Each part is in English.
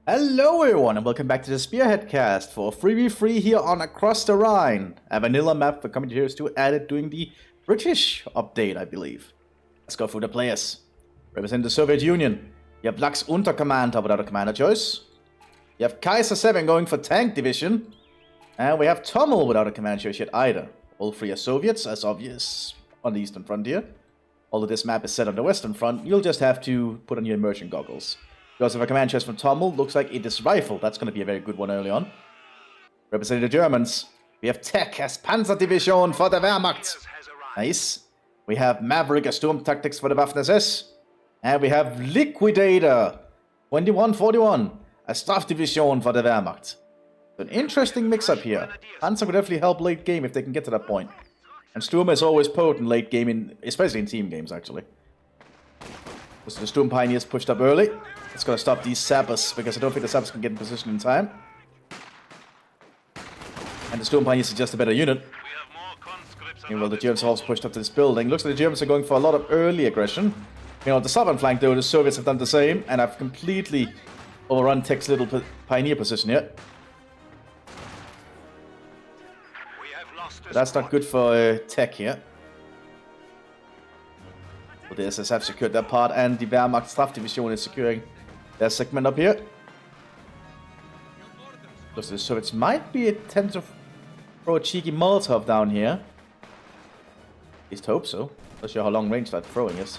Hello everyone and welcome back to the Spearhead cast for 3v3 here on Across the Rhine, a vanilla map for commentators to added during the British update, I believe. Let's go through the players. Represent the Soviet Union. You have Lux Unterkommander without a commander choice. You have Kaiser 7 going for Tank Division. And we have Tommel without a commander choice yet either. All three are Soviets, as obvious, on the eastern frontier. Although this map is set on the western front, you'll just have to put on your immersion goggles. Because if a command choice from Tommel looks like it is Rifle, that's going to be a very good one early on. Representing the Germans, we have Tech as Panzerdivision for the Wehrmacht. Nice. We have Maverick as Sturmtactics for the Waffen-SS. And we have Liquidator 2141 as Strafdivision for the Wehrmacht. So an interesting mix-up here. Panzer could definitely help late game if they can get to that point. And Sturm is always potent late game, especially in team games actually. So the Sturm Pioneers pushed up early. It's going to stop these sappers, because I don't think the sappers can get in position in time. And the Sturm Pioneers is just a better unit. Meanwhile, the Germans have also pushed up to this building. Looks like the Germans are going for a lot of early aggression. You know, the southern flank, though, the Soviets have done the same, and have completely overrun Tech's little Pioneer position here. But that's not good for Tech here. But the SS have secured that part, and the Wehrmacht Strafdivision is securing their segment up here. Looks like the Soviets might be attempt to throw a cheeky Molotov down here. At least hope so. Not sure how long range that throwing is.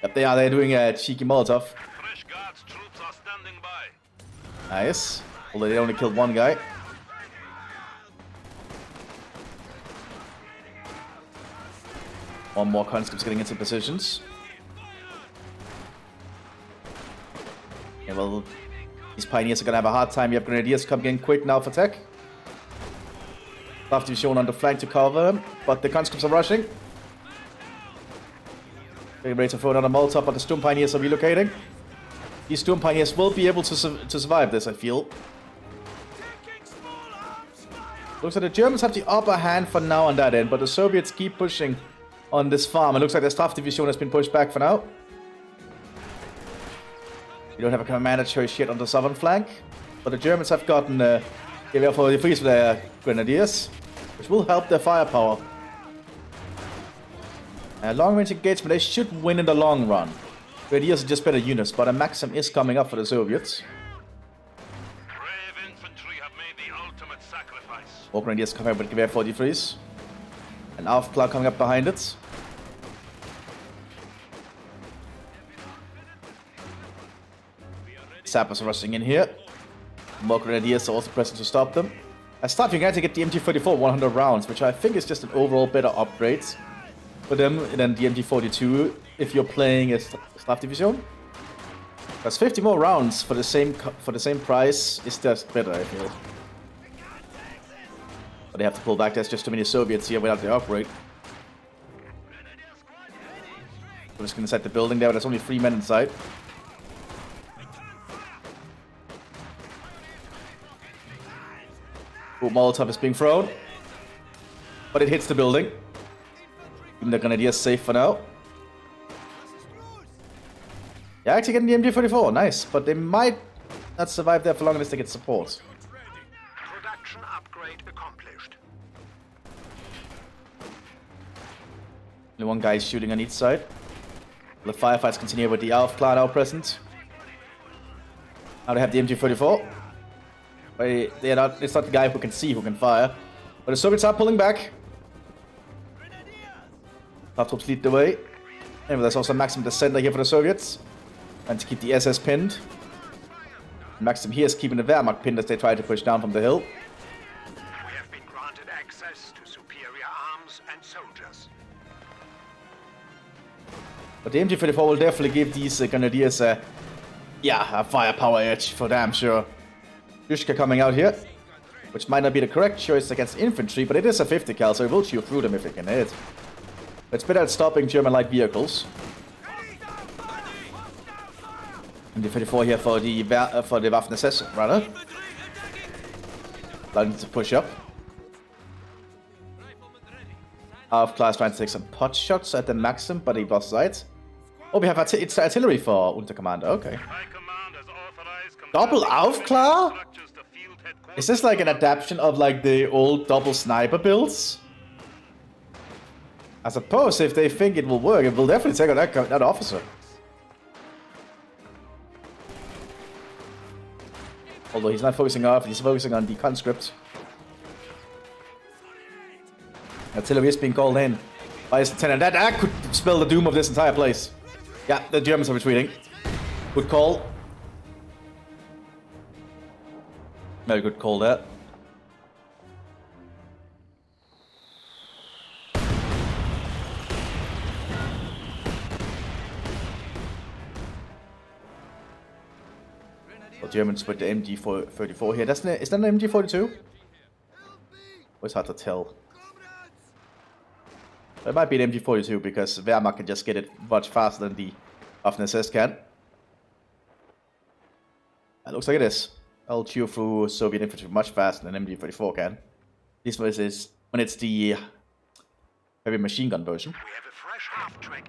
Yep, they are. They're doing a cheeky Molotov. Fresh guards troops are standing by. Nice. Although they only killed one guy. One more conscripts getting into positions. Yeah, well, these Pioneers are going to have a hard time. You have Grenadiers coming in quick now for Tech. Left Division on the flank to cover them, but the conscripts are rushing. Getting ready to throw another Molotov, but the Sturm Pioneers are relocating. These Sturm Pioneers will be able to survive this, I feel. Looks like the Germans have the upper hand for now on that end, but the Soviets keep pushing on this farm. It looks like the Strafdivision has been pushed back for now. We don't have a commander choice yet on the southern flank, but the Germans have gotten Gewehr for the freeze with their Grenadiers, which will help their firepower. Long-range engagement, they should win in the long run. Grenadiers are just better units, but a Maxim is coming up for the Soviets. Brave infantry have made the ultimate sacrifice. More Grenadiers coming up with Gewehr 43s. And Aufklar coming up behind it. Sappers are rushing in here. More Grenadiers are also present to stop them. I start, you're going to get the MG34 100 rounds, which I think is just an overall better upgrade for them than the MG42 if you're playing a Strafdivision. Because 50 more rounds for the same price is just better, I feel. But they have to pull back. There's just too many Soviets here without the upgrade. We're just going to set the building there. There's only 3 men inside. Ooh, Molotov is being thrown. But it hits the building. Even the Grenadiers safe for now. Yeah, actually getting the MG44. Nice. But they might not survive there for long unless they get support. Production upgrade accomplished. Only one guy is shooting on each side. The firefights continue with the Aufklar now present. Now they have the MG44. But it's not the guy who can see who can fire. But the Soviets are pulling back. Top troops lead the way. And there's also Maxim the center here for the Soviets. And to keep the SS pinned. Maxim here is keeping the Wehrmacht pinned as they try to push down from the hill. We have been granted access to superior arms and soldiers. But the MG34 will definitely give these Grenadiers a firepower edge for damn sure. Yushka coming out here, which might not be the correct choice against infantry, but it is a 50 cal, so it will shoot through them if it can hit. It's better at stopping German light vehicles. And the 34 here for the Waffen-SS, rather. Allowing to push up. Aufklar trying to take some pot shots at the Maxim, but he lost sight. Oh, we have it's artillery for Unterkommander, okay. High command has authorized Double Aufklar? Is this like an adaptation of like the old double sniper builds? I suppose if they think it will work, it will definitely take out that officer. Although he's not focusing off, he's focusing on the conscript. Artillery is being called in by his lieutenant. That could spell the doom of this entire place. Yeah, the Germans are retreating. Good call. Very good call there. Well, Germans with the MG34 here. Is that an MG42? It's hard to tell. It might be an MG42 because Wehrmacht can just get it much faster than the Mthis can. It looks like it is. I'll chew through Soviet infantry much faster than MG34 can. This is when it's the heavy machine gun version.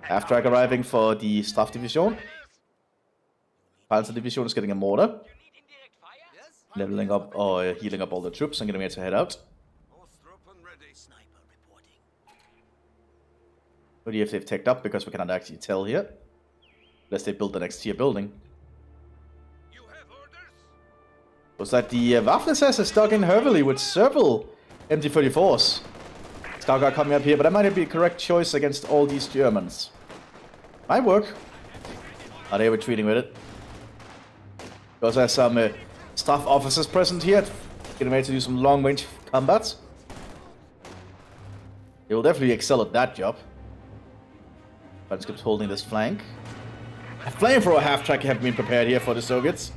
Half-track arriving for the Staff Division. Panzer Division is getting a mortar. Leveling up or healing up all the troops and getting ready to head out. What do you if they've taken up because we cannot actually tell here. Unless they build the next tier building. Looks like the Waffen-SS is stuck in heavily with several MG34s. Scout coming up here, but that might be a correct choice against all these Germans. Might work. Are they retreating with it? We also have some staff officers present here, getting ready to do some long-range combat. They will definitely excel at that job. Conscript holding this flank. A flamethrower half-track have been prepared here for the Soviets.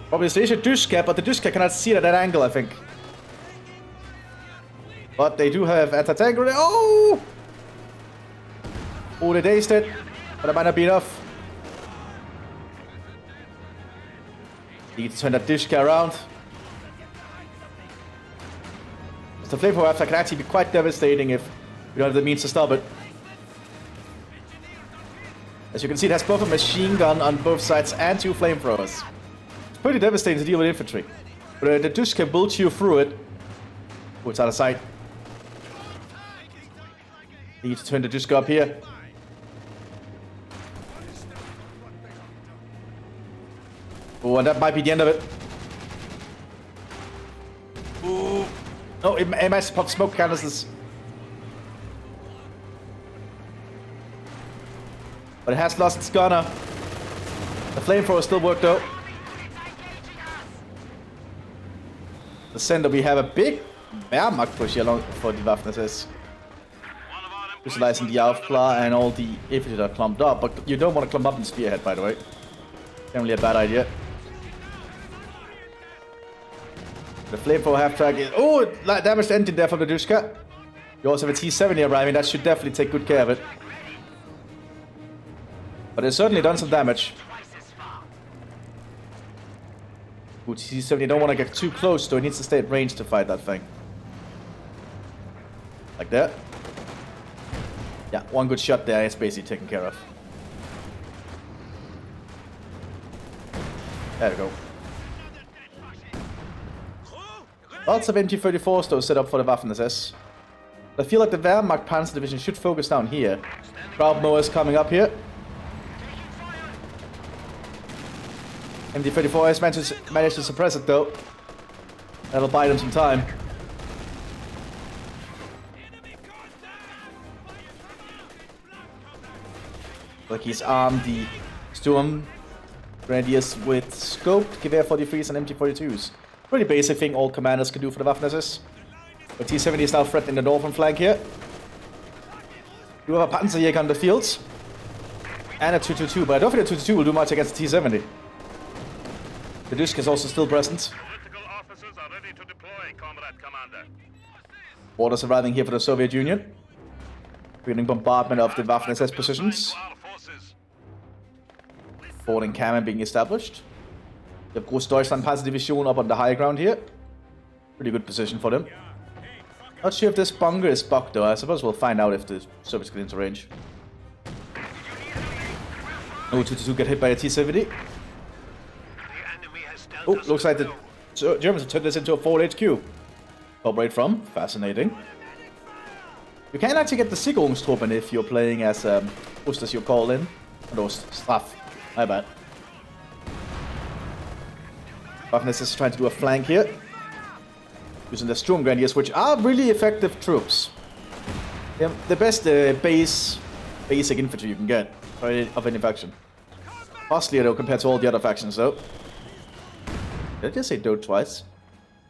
Probably the Dushka, but the Dushka cannot see it at that angle, I think. But they do have anti-tank grenade. Oh! Oh, they dazed it. But it might not be enough. Need to turn that Dushka around. The flamethrower half-track can actually be quite devastating if we don't have the means to stop it. As you can see, it has both a machine gun on both sides and two flamethrowers. It's pretty devastating to deal with infantry. But the Dushka will chew through it. Oh, it's out of sight. Need to turn the Dushka up here. Oh, and that might be the end of it. Ooh. No, it might pop smoke canisters. But it has lost its gunner. The flamethrower still worked out. The center, we have a big Wehrmacht push here along for the Waffen-SS. Utilizing the Aufklar and all the infantry that are clumped up. But you don't want to clump up in Spearhead, by the way. Generally a bad idea. The flamethrower half-track is... Oh, damaged engine there from the Dushka. You also have a T-70 arriving. That should definitely take good care of it. But it's certainly done some damage. Ooh, T-70 don't want to get too close, so it needs to stay at range to fight that thing. Like that. Yeah, one good shot there, it's basically taken care of. There we go. Lots of MG34s though set up for the Waffen-SS. I feel like the Wehrmacht Panzer Division should focus down here. Crowd mowers coming up here. MG34 has managed to suppress it though. That'll buy them some time. Like he's armed the Sturm Grenadiers with scoped Gewehr 43s and MG42s. Pretty basic thing all commanders can do for the Waffen-SS. But T-70 is now threatening the northern flank here. We have a Panzerjäger on the fields. And a 222, but I don't think the 222 will do much against the T-70. The Dushka is also still present. Orders arriving here for the Soviet Union. Beginning bombardment of the Waffen-SS positions. Boarding cannon being established. The Großdeutschland Panzer Division up on the high ground here. Pretty good position for them. Not sure if this bunker is bugged though. I suppose we'll find out if the Soviets get into range. No 222 get hit by a T-70. has dealt Oh, us looks a like the blow. Germans have turned this into a Fort HQ. Operate from. Fascinating. You can actually get the Sicherungstruppen if you're playing as Ost as you call in. Those Straff. My bad. Mthis is trying to do a flank here. Using the Sturmgrenadiers, which are really effective troops. They're the best basic infantry you can get of any faction. Costlier though compared to all the other factions though. Did I just say "dote" twice?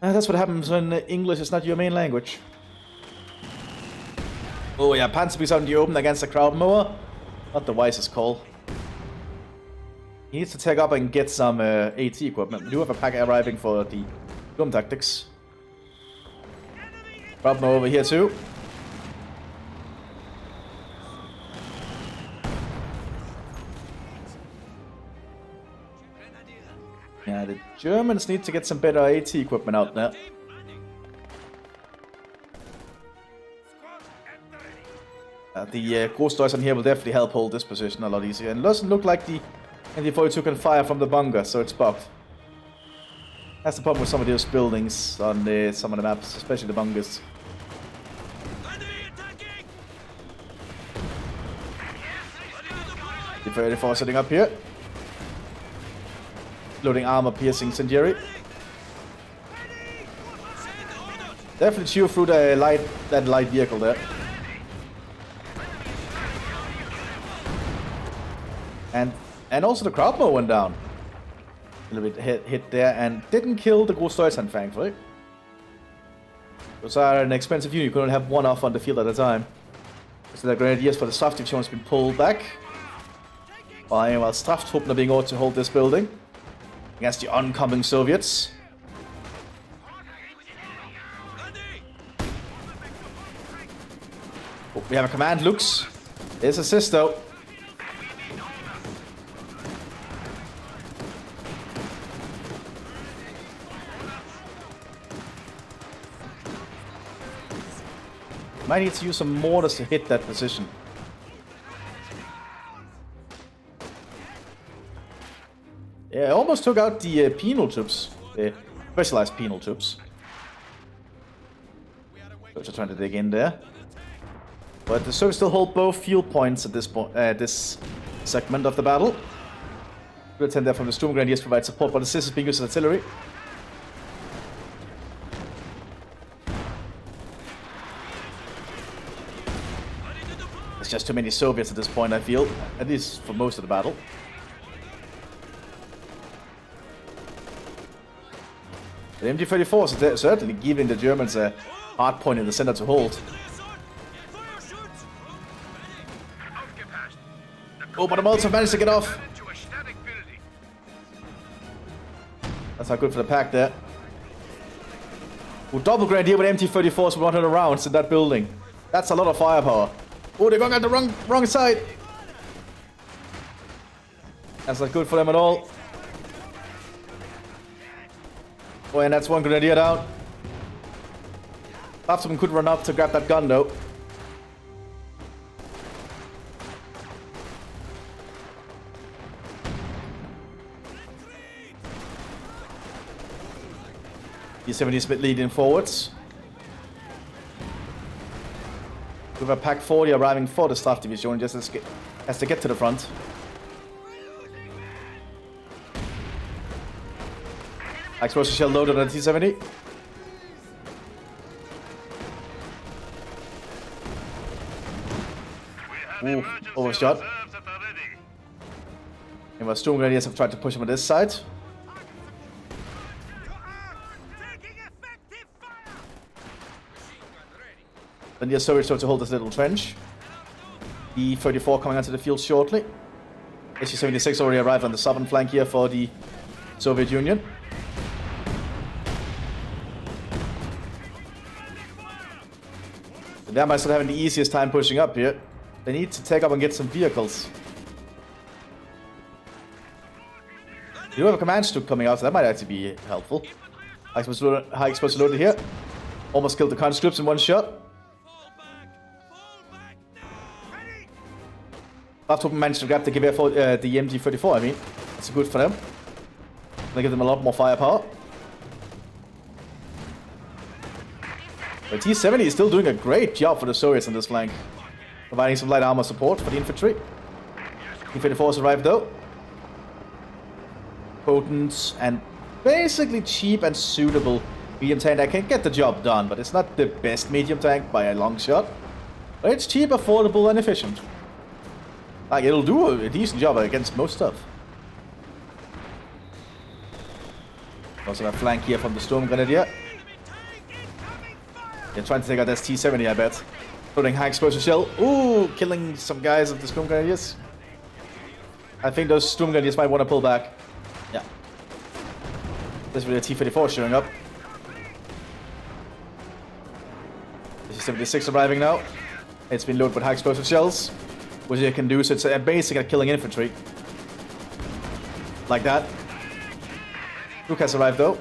That's what happens when English is not your main language. Oh yeah, Panzerbeast out in the open against the crowd mower. Not the wisest call. He needs to take up and get some AT equipment. We do have a pack arriving for the Doom Tactics. Crowd mower over here too. Yeah, the Germans need to get some better AT equipment out there. The Großdeutschland here will definitely help hold this position a lot easier. And it doesn't look like the ND42 can fire from the bunker, so it's bugged. That's the problem with some of those buildings on some of the maps, especially the bunkers. The 34 setting up here. Loading armor piercing incendiary. Definitely chew through the light vehicle there. And also the crowdmower went down. A little bit hit there and didn't kill the Großdeutschland, thankfully. Those are an expensive unit. You can only have one off on the field at a time. So the grenadiers for the Straff division has been pulled back. While Strafftruppen are being ordered to hold this building against the oncoming Soviets. Oh, we have a command, Lux. There's assist though. Might need to use some mortars to hit that position. Yeah, I almost took out the penal troops. The specialized penal troops. So trying to dig in there. But the Soviets still hold both field points at this point, this segment of the battle. Good attend there from the Sturmgrenadiers provide support, but the Mthis is being used as artillery. There's just too many Soviets at this point, I feel. At least for most of the battle. The MG-34 is certainly giving the Germans a hard point in the center to hold. Oh, but the Molotov managed to get off. That's not good for the pack there. Oh, double grenadier with MT-34s with 100 rounds in that building. That's a lot of firepower. Oh, they're going at the wrong side. That's not good for them at all. Oh, and that's one grenadier down. Perhaps someone could run up to grab that gun though. D70 is a bit leading forwards. With a Pack 40 arriving for the Straff division, just has to get to the front. Explosive shell loaded on the T70. Ooh, overshot. And my Storm Grenadiers have tried to push him on this side. Then the Soviets start to hold this little trench. E-34 coming onto the field shortly. SU-76 already arrived on the southern flank here for the Soviet Union. The Wehrmacht still having the easiest time pushing up here. They need to take up and get some vehicles. You do have a command Stuk coming out, so that might actually be helpful. High explosive loaded here. Almost killed the conscripts in one shot. Strafftruppen managed to grab the Gewehr for the MG-34, I mean. That's good for them. Gonna give them a lot more firepower. But T-70 is still doing a great job for the Soviets on this flank. Providing some light armor support for the infantry. T-54 arrived though. Potent and basically cheap and suitable medium tank that can get the job done, but it's not the best medium tank by a long shot. But it's cheap, affordable, and efficient. Like, it'll do a decent job against most stuff. Also a flank here from the Storm Grenadier. They're trying to take out this T-70, I bet. Loading high explosive shell. Ooh, killing some guys of the Storm Grenadiers. I think those Storm Grenadiers might want to pull back. Yeah. There's really a T-54 showing up. T-76 arriving now. It's been loaded with high explosive shells, which it can do, so it's basic at killing infantry. Like that. Luke has arrived though.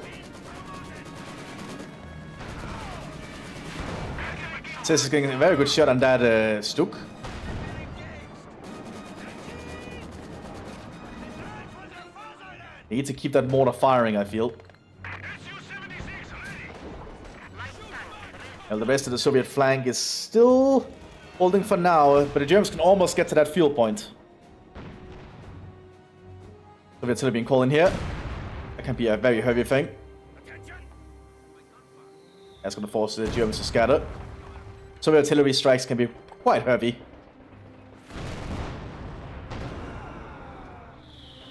Mthis is getting a very good shot on that Stuk. Need to keep that mortar firing, I feel. Well, the rest of the Soviet flank is still holding for now, but the Germans can almost get to that fuel point. Soviets still being called in here. That can be a very heavy thing. That's going to force the Germans to scatter. Soviet artillery strikes can be quite heavy.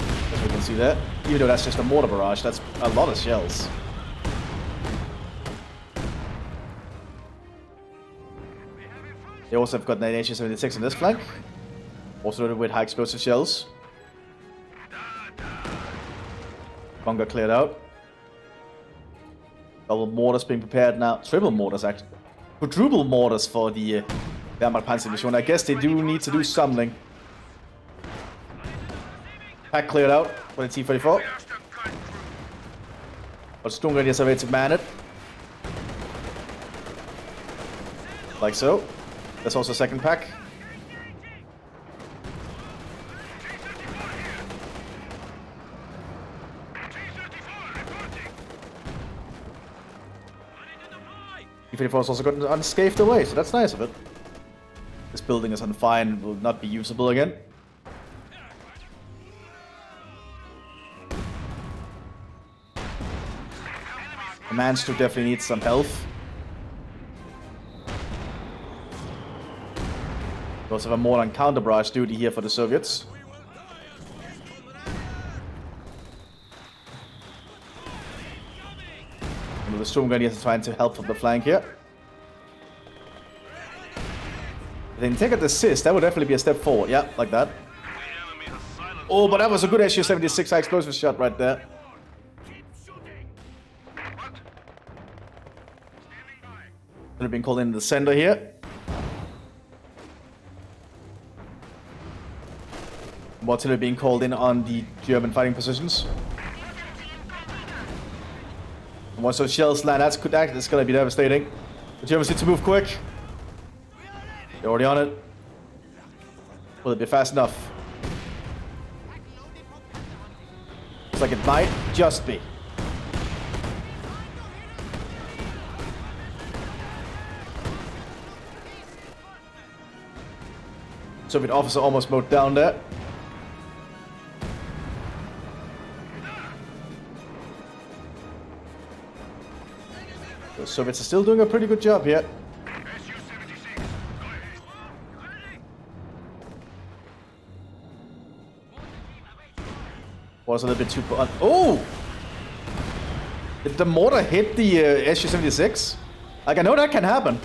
As we can see there. Even though that's just a mortar barrage, that's a lot of shells. They also have got an HE-76 on this flank. Also loaded with high explosive shells. Bunker cleared out. Double mortars being prepared now. Triple mortars, actually. Quadruple mortars for the Wehrmacht Panzerdivision. I guess they do need to do something. Pack cleared out for the T-34. But Storm Grenadiers are ready to man it. Like so. There's also a second pack. T-34 has also gotten unscathed away, so that's nice of it. This building is on fire and will not be usable again. The Manstu definitely needs some health. We also have a more on counter barrage duty here for the Soviets. And the Storm Grenadiers are trying to help from the flank here. If they can take an assist, that would definitely be a step forward. Yeah, like that. Oh, but that was a good SU-76 high explosive shot right there. Could have been called in the center here. More artillery being called in on the German fighting positions. And once those shells land, that's going to be devastating. The Germans need to move quick. They're already on it. Will it be fast enough? Looks like it might just be. Soviet officer almost mowed down there. The Soviets are still doing a pretty good job here. Was a little bit too... Oh! Did the mortar hit the SU-76? Like, I know that can happen.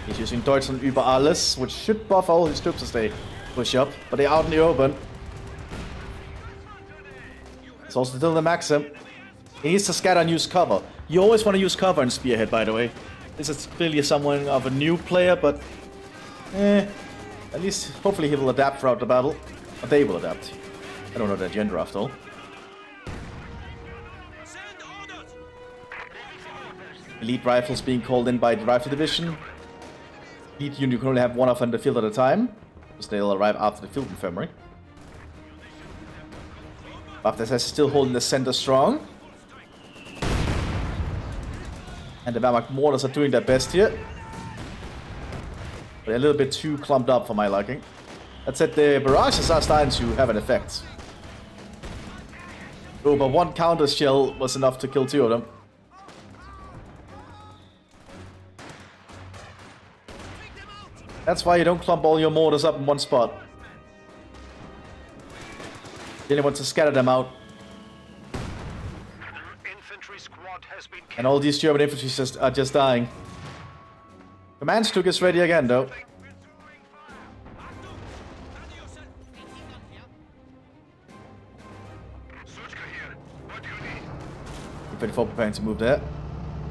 He's using Deutschland über alles, which should buff all his troops as they push up. But they're out in the open. It's also still the Maxim. He needs to scatter and use cover. You always want to use cover in Spearhead, by the way. This is clearly someone of a new player, but... at least, hopefully he will adapt throughout the battle. Or they will adapt. I don't know their gender after all. Elite rifles being called in by the rifle division. Elite unit, you can only have one off on the field at a time. Because they'll arrive after the field infirmary. Mthis is still holding the center strong. And the Wehrmacht mortars are doing their best here. But a little bit too clumped up for my liking. That said, the barrages are starting to have an effect. Oh, but one counter shell was enough to kill 2 of them. That's why you don't clump all your mortars up in one spot. You only want to scatter them out. Infantry squad has been And all these German infantry are just dying. Command Stuk is ready again, though. Before preparing to move there.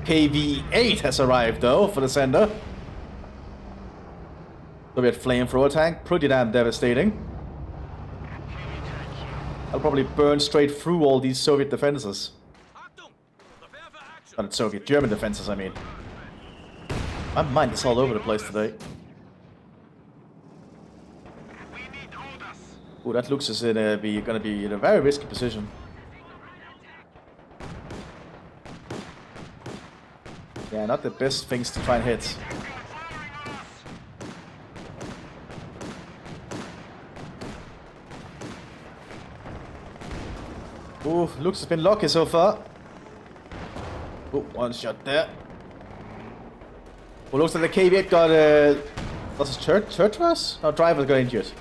KV-8 has arrived, though, for the center. Soviet flamethrower tank, pretty damn devastating. I'll probably burn straight through all these Soviet defenses. Not Soviet, German defenses, I mean. My mind is all over the place today. Oh, that looks as if we're gonna be in a very risky position. Yeah, not the best things to try and hit. Ooh, looks has been lucky so far. Oh, one shot there. Well, looks like the KV-8 got was it church? No, driver got injured.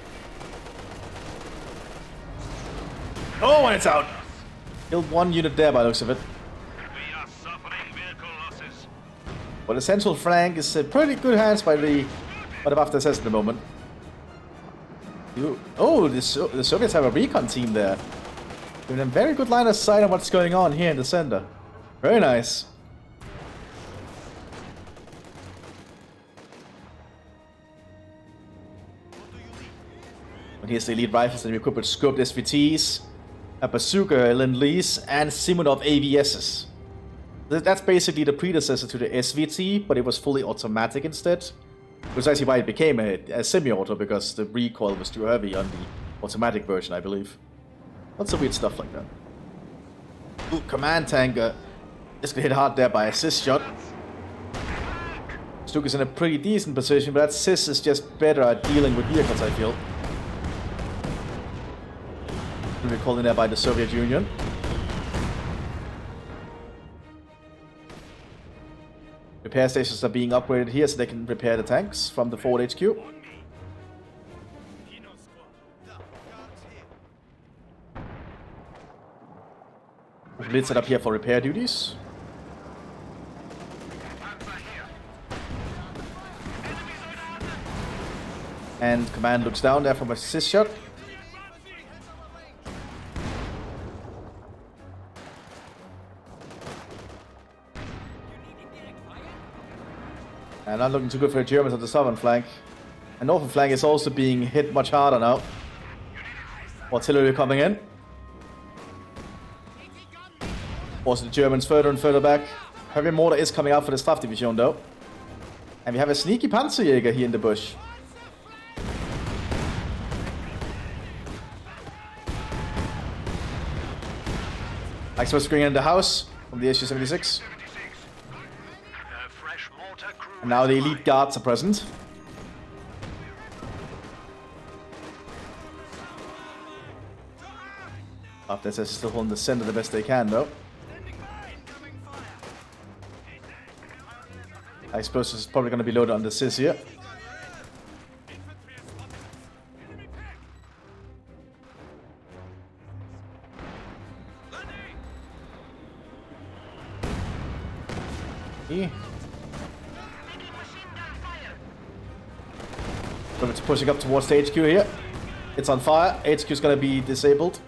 Oh, and it's out. Killed 1 unit there by the looks of it. Well, the central flank is pretty good hands by the Mthis at the moment. Oh, the Soviets have a recon team there. Giving them very good line of sight on what's going on here in the center. Very nice. And here's the elite rifles that we equipped with scoped SVTs, a bazooka Lend-Lease, and Simonov AVSs. That's basically the predecessor to the SVT, but it was fully automatic instead. Precisely why it became a semi-auto, because the recoil was too heavy on the automatic version, I believe. Lots of weird stuff like that. Ooh, command tank just got hit hard there by a Sis shot. Stuk is in a pretty decent position, but that Sis is just better at dealing with vehicles, I feel. We're called in there by the Soviet Union. Repair stations are being upgraded here so they can repair the tanks from the forward HQ. Blitz set up here for repair duties. And command looks down there from a Sis shot. And not looking too good for the Germans on the southern flank. And northern flank is also being hit much harder now. Artillery coming in. Also the Germans further and further back. Heavy mortar is coming out for the Staff Division though. And we have a sneaky Panzerjäger here in the bush. Express going in the house from the SU-76. And now the elite guards are present. Mthis is still holding the center the best they can though. I suppose this is probably going to be loaded on the Sis here. So it's pushing up towards the HQ here. It's on fire. HQ is going to be disabled.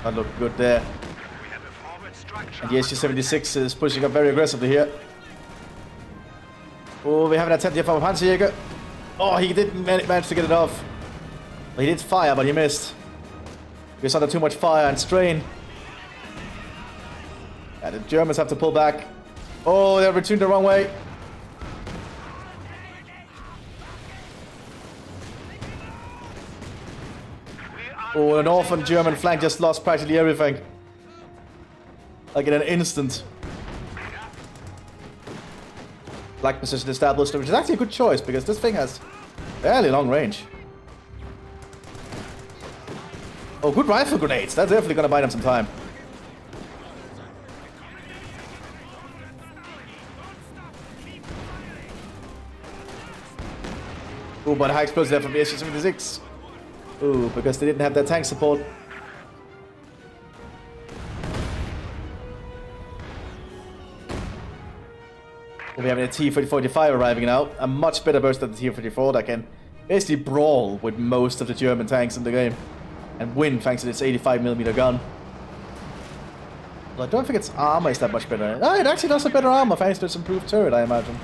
That looked good there. And the SU-76 is pushing up very aggressively here. Oh, we have an attempt here from a Panzerjäger. Oh, he didn't manage to get it off. Well, he did fire, but he missed. He was under too much fire and strain. Yeah, the Germans have to pull back. Oh, they're returned the wrong way. Oh, the northern German flank just lost practically everything. Like in an instant. Flag position established, which is actually a good choice because this thing has fairly long range. Oh, good rifle grenades. That's definitely gonna buy them some time. Oh, but high explosive there from the SU-76. Ooh, because they didn't have that tank support. We have a T-45 arriving now. A much better burst than the T-34 that can basically brawl with most of the German tanks in the game. And win thanks to its 85mm gun. Well, I don't think its armor is that much better. No, it actually does a better armor thanks to its improved turret, I imagine.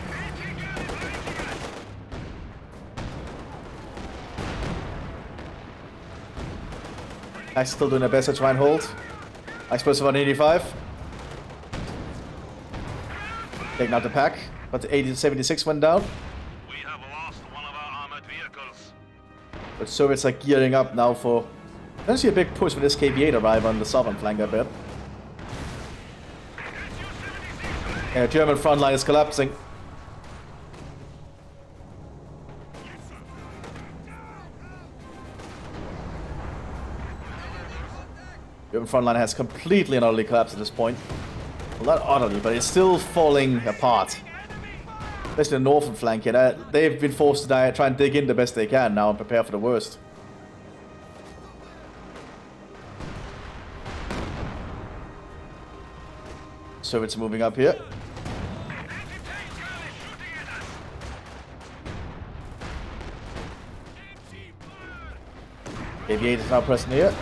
Actually still doing their best to try and hold. I suppose 185. Taking out the pack, but the 80-76 went down. We have lost one of our armored vehicles. But Soviets are gearing up now for... I don't see a big push with this KV-8 arrive on the southern flank, I bet. Yeah, German front line is collapsing. German front line has completely and utterly collapsed at this point. Well, not utterly, but it's still falling apart. Especially the northern flank here. They've been forced to try and dig in the best they can now and prepare for the worst. Soviets are moving up here. KV-8 is now present here.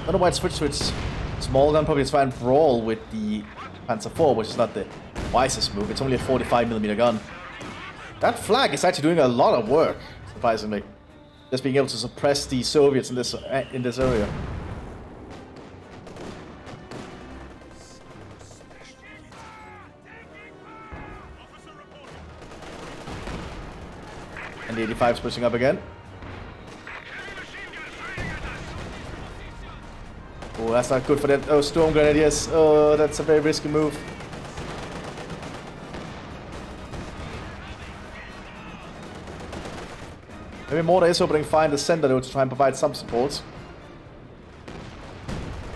I don't know why it switched to its small gun. Probably to try and brawl with the Panzer IV, which is not the wisest move. It's only a 45mm gun. That flag is actually doing a lot of work, surprisingly. Just being able to suppress the Soviets in this area. And the 85 is pushing up again. Oh, that's not good for them. Oh, storm grenadiers. Oh, that's a very risky move. Maybe Mortar is opening fire in the center though to try and provide some support.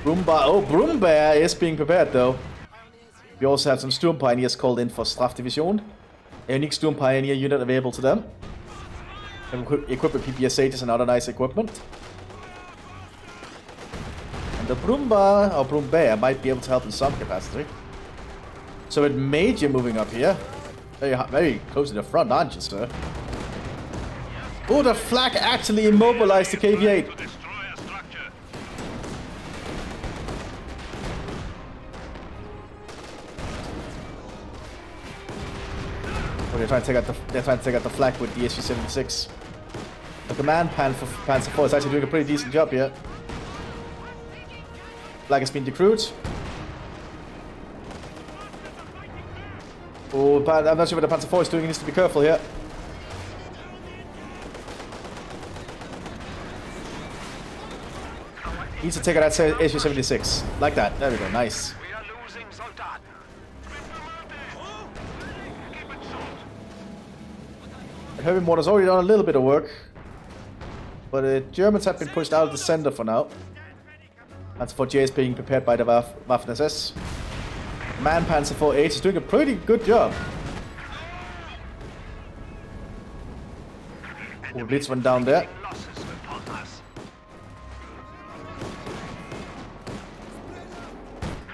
Brumba. Oh, Brumbear is being prepared though. We also have some Sturm Pioneers called in for Strafdivision. A unique Sturm Pioneer unit available to them. Equipped with PPS-80s and other nice equipment. And the Brumba, or Brumbear, might be able to help in some capacity. So with Major moving up here. Very close to the front, aren't you, sir? Oh, the flak actually immobilized the KV-8. Oh, they're trying to take out the flak with the SU-76. The command Panzer IV is actually doing a pretty decent job here. Flag has been decrewed. Oh, I'm not sure what the Panzer IV is doing. He needs to be careful here. He needs to take out that SU-76. Like that. There we go. Nice. We are losing Soldaten. Heavy mortar's already done a little bit of work. But the Germans have been pushed out of the center for now. Panzer IV J is being prepared by the Waffen-SS. Man Panzer IV H is doing a pretty good job. Oh, Blitz went down there.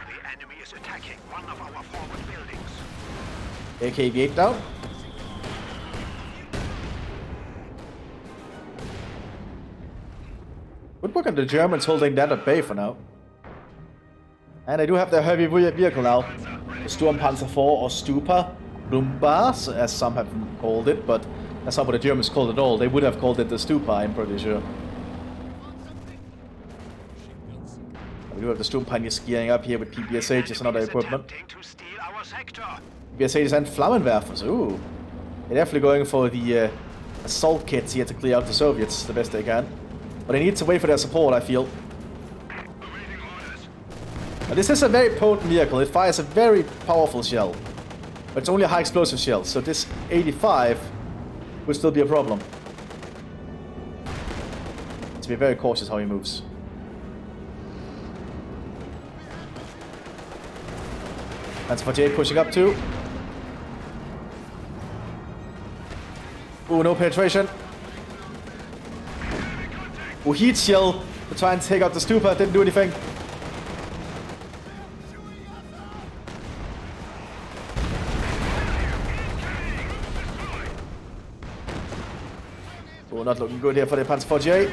The enemy is attacking one of our forward buildings. AKV-8 down. Good work on the Germans holding that at bay for now. And they do have their heavy vehicle now. The Sturm Panzer IV or Stupa Rumbas, as some have called it, but that's not what the Germans called it all. They would have called it the Stupa, I'm pretty sure. We do have the Sturm Pioneers gearing up here with PPS-80s and other equipment. PPS-80s and Flammenwerfers, ooh. They're definitely going for the assault kits here to clear out the Soviets the best they can. But they need to wait for their support, I feel. Now, this is a very potent vehicle. It fires a very powerful shell. But it's only a high explosive shell, so this 85 would still be a problem. To be very cautious how he moves. That's for Jay pushing up too. Ooh, no penetration. Ooh, heat shell to try and take out the stupa. Didn't do anything. Oh, not looking good here for the Panzer 48.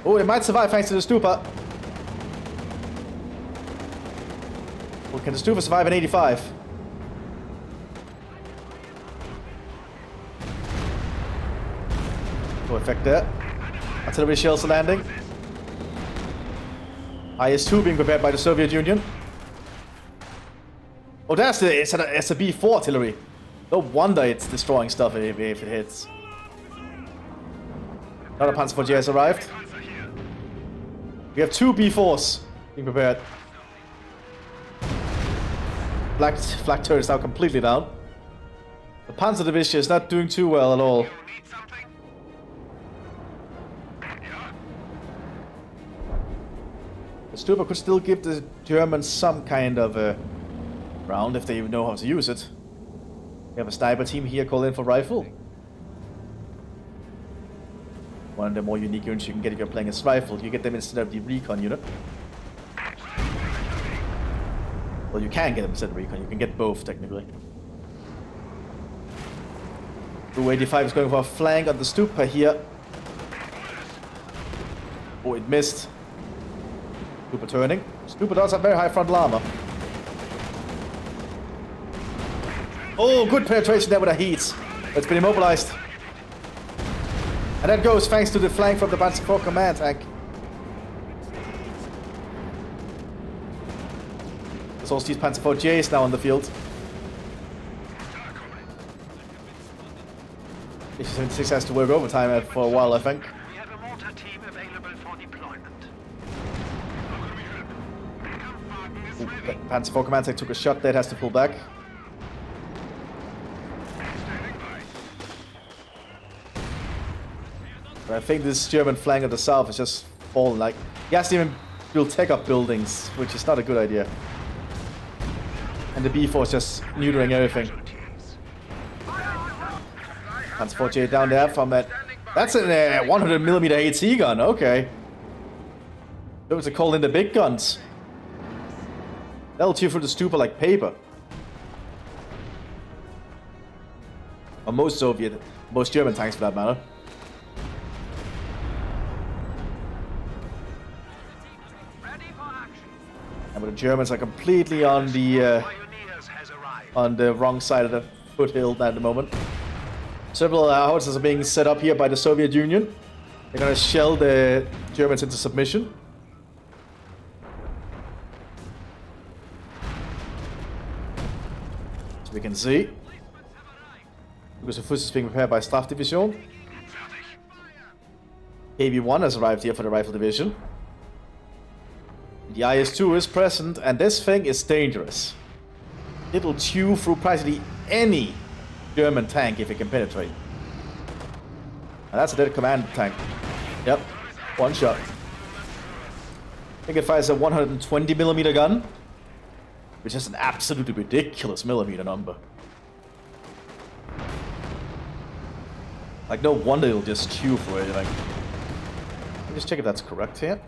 Oh, they might survive thanks to the stupa. Well, can the stupa survive an 85? No effect there. Artillery shells are landing. IS-2 being prepared by the Soviet Union. Oh, it's a B4 artillery. No wonder it's destroying stuff if it hits. Another Panzer 48 has arrived. We have 2 B4s being prepared. Flak turret is now completely down. The Panzer Division is not doing too well at all. The Stupa could still give the Germans some kind of a round if they even know how to use it. We have a sniper team here called in for rifle. One of the more unique units you can get if you're playing as rifle. You get them instead of the recon unit. Well, you can get them instead of recon. You can get both, technically. U-85 is going for a flank on the Stupa here. Oh, it missed. Stupa turning. Stupa does have very high frontal armor. Oh, good penetration there with a heat. It's been immobilized. And that goes thanks to the flank from the Panzer IV command tank. There's also these Panzer IVJs now on the field. 76 has to work overtime for a while, I think. We have a mortar team available for deployment. Ooh, Panzer IV command tank took a shot there, it has to pull back. But I think this German flank of the south is just falling. Like, he has to even build tech-up buildings, which is not a good idea. And the B4 is just neutering everything. Panzer 48 down there from that. That's a 100mm AT gun, okay. Those are called in the big guns. That'll chew through the Stupa like paper. Or most German tanks for that matter. And but the Germans are completely on the wrong side of the foothill at the moment. Several howitzers are being set up here by the Soviet Union. They're gonna shell the Germans into submission. As we can see, because Mthis is being prepared by Staff Division. KV-1 has arrived here for the Rifle Division. The IS-2 is present, and this thing is dangerous. It'll chew through practically any German tank if it can penetrate. And that's a dead command tank. Yep, one shot. I think it fires a 120mm gun, which is an absolutely ridiculous millimeter number. Like, no wonder it'll just chew through anything. Let me just check if that's correct here.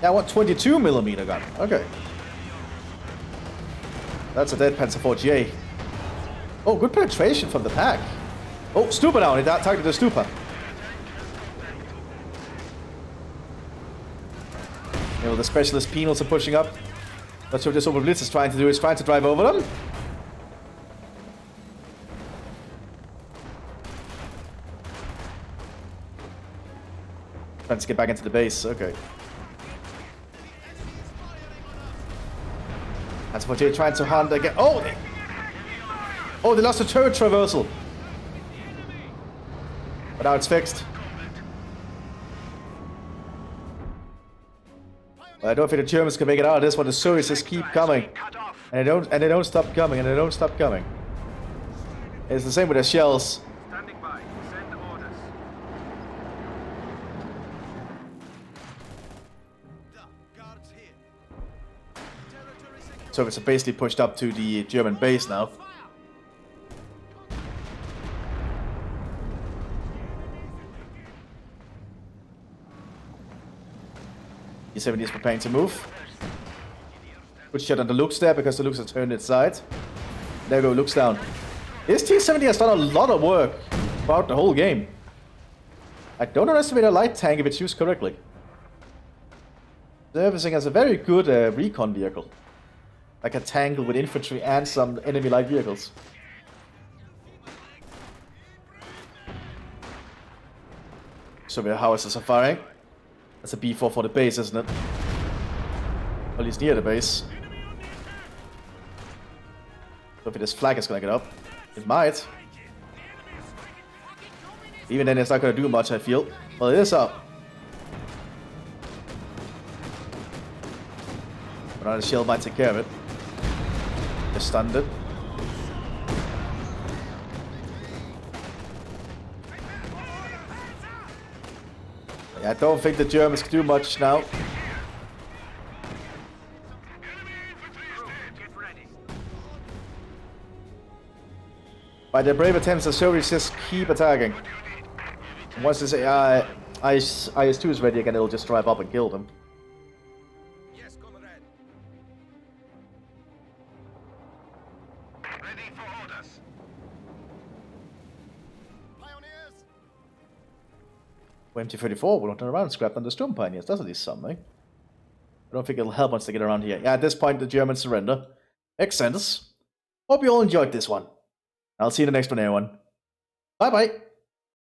Yeah, I want 22mm gun. Okay. That's a dead Panzer 48. Oh, good penetration from the pack. Oh, Stupa down. He targeted the Stupa. You know, the specialist penals are pushing up. Not sure what this Oberblitz is trying to do. He's trying to drive over them. Trying to get back into the base. Okay. That's what they're trying to hunt again. Oh, they lost a turret traversal. But now it's fixed. But I don't think the Germans can make it out of this one. The Soviets just keep coming. And they don't stop coming, and they don't stop coming. It's the same with the shells. Standing by. Send orders. Soviets are basically pushed up to the German base now. E-70 is preparing to move. Good shot on the Lukes there because the Lukes have turned its side. There we go, Lukes down. This T-70 has done a lot of work throughout the whole game. I don't underestimate a light tank if it's used correctly. Servicing as a very good recon vehicle. Like a tank with infantry and some enemy light vehicles. So the howitzers are firing. That's a B4 for the base, isn't it? At least near the base. So if this flag is gonna get up. It might. Even then it's not gonna do much, I feel. Well, it is up. But now the shield might take care of it. Just stunned it. I don't think the Germans can do much now. By their brave attempts, the Soviets just keep attacking. And once this IS-2 is ready again, it'll just drive up and kill them. Yes, comrade. Ready for orders. Pioneers. MT-34 will turn around, scrapped on the Storm Pioneers. That's at least something. I don't think it'll help once they get around here. Yeah, at this point, the Germans surrender. Makes sense. Hope you all enjoyed this one. I'll see you in the next one, everyone. Bye-bye.